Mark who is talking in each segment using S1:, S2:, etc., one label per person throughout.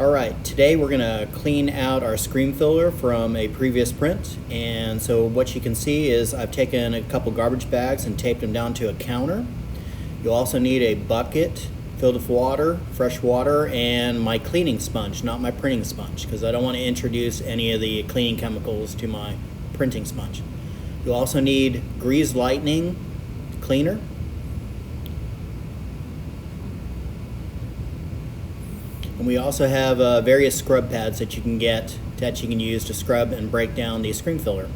S1: Alright, today we're going to clean out our screen filler from a previous print, and so what you can see is I've taken a couple garbage bags and taped them down to a counter. You'll also need a bucket filled with water, fresh water, and my cleaning sponge, not my printing sponge, because I don't want to introduce any of the cleaning chemicals to my printing sponge. You'll also need grease lightning cleaner. And we also have various scrub pads that you can get that you can use to scrub and break down the screen filler.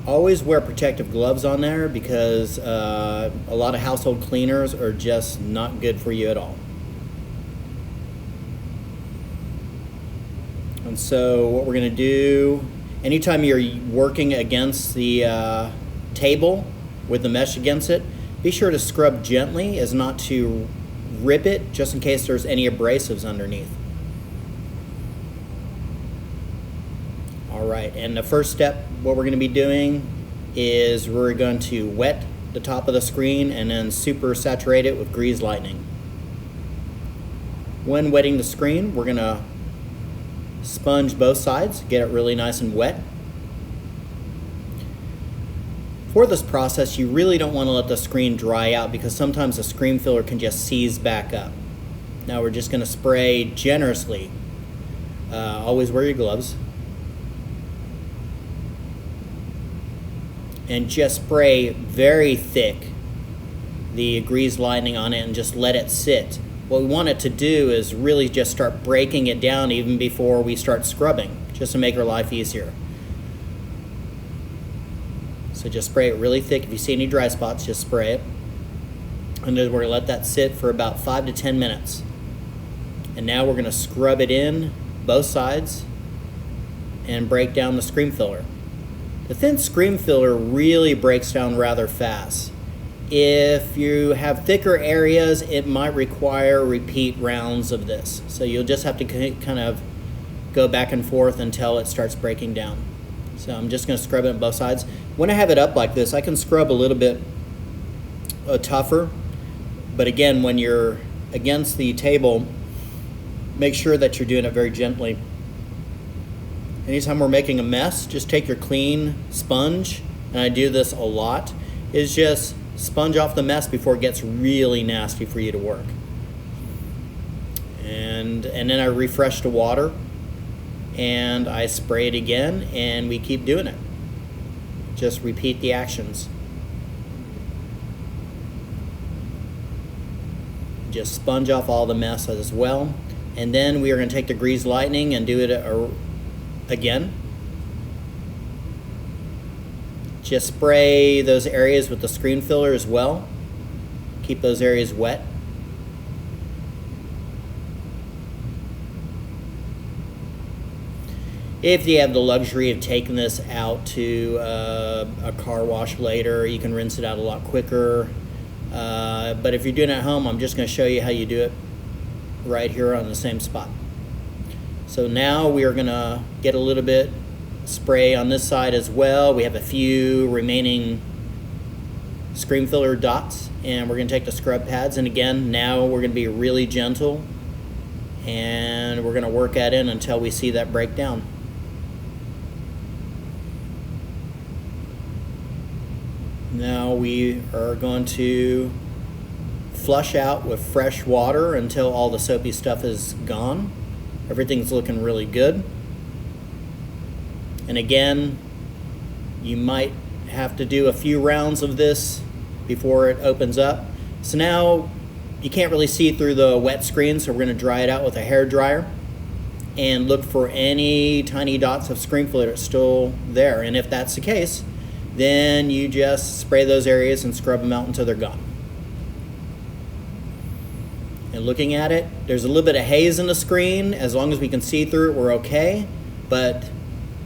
S1: Always wear protective gloves on there because a lot of household cleaners are just not good for you at all. And so what we're going to do, anytime you're working against the table with the mesh against it, be sure to scrub gently as not to rip it, just in case there's any abrasives underneath. Alright, and the first step, what we're going to be doing is we're going to wet the top of the screen and then super saturate it with grease lightning. When wetting the screen, we're going to sponge both sides, get it really nice and wet. For this process, you really don't want to let the screen dry out because sometimes the screen filler can just seize back up. Now we're just going to spray generously. Always wear your gloves. And just spray very thick the grease lightning on it and just let it sit. What we want it to do is really just start breaking it down even before we start scrubbing, just to make our life easier. So just spray it really thick. If you see any dry spots, just spray it. And then we're going to let that sit for about 5 to 10 minutes. And now we're going to scrub it in both sides and break down the screen filler. The thin screen filler really breaks down rather fast. If you have thicker areas, it might require repeat rounds of this. So you'll just have to kind of go back and forth until it starts breaking down. So I'm just going to scrub it on both sides. When I have it up like this, I can scrub a little bit tougher. But again, when you're against the table, make sure that you're doing it very gently. Anytime we're making a mess, just take your clean sponge, and I do this a lot, is just sponge off the mess before it gets really nasty for you to work. And then I refresh the water, and I spray it again, and we keep doing it. Just repeat the actions. Just sponge off all the mess as well. And then we are going to take the grease lightning and do it again. Just spray those areas with the screen filler as well. Keep those areas wet. If you have the luxury of taking this out to a car wash later, you can rinse it out a lot quicker. But if you're doing it at home, I'm just going to show you how you do it right here on the same spot. So now we are going to get a little bit spray on this side as well. We have a few remaining screen filler dots, and we're going to take the scrub pads, and again, now we're going to be really gentle, and we're going to work at it until we see that break down. Now we are going to flush out with fresh water until all the soapy stuff is gone. Everything's looking really good. And again, you might have to do a few rounds of this before it opens up. So now you can't really see through the wet screen, so we're going to dry it out with a hair dryer and look for any tiny dots of screen filler that's still there. And if that's the case, then you just spray those areas and scrub them out until they're gone. And looking at it, there's a little bit of haze in the screen. As long as we can see through it, we're okay. But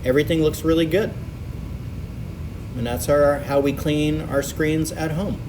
S1: everything looks really good. And that's how we clean our screens at home.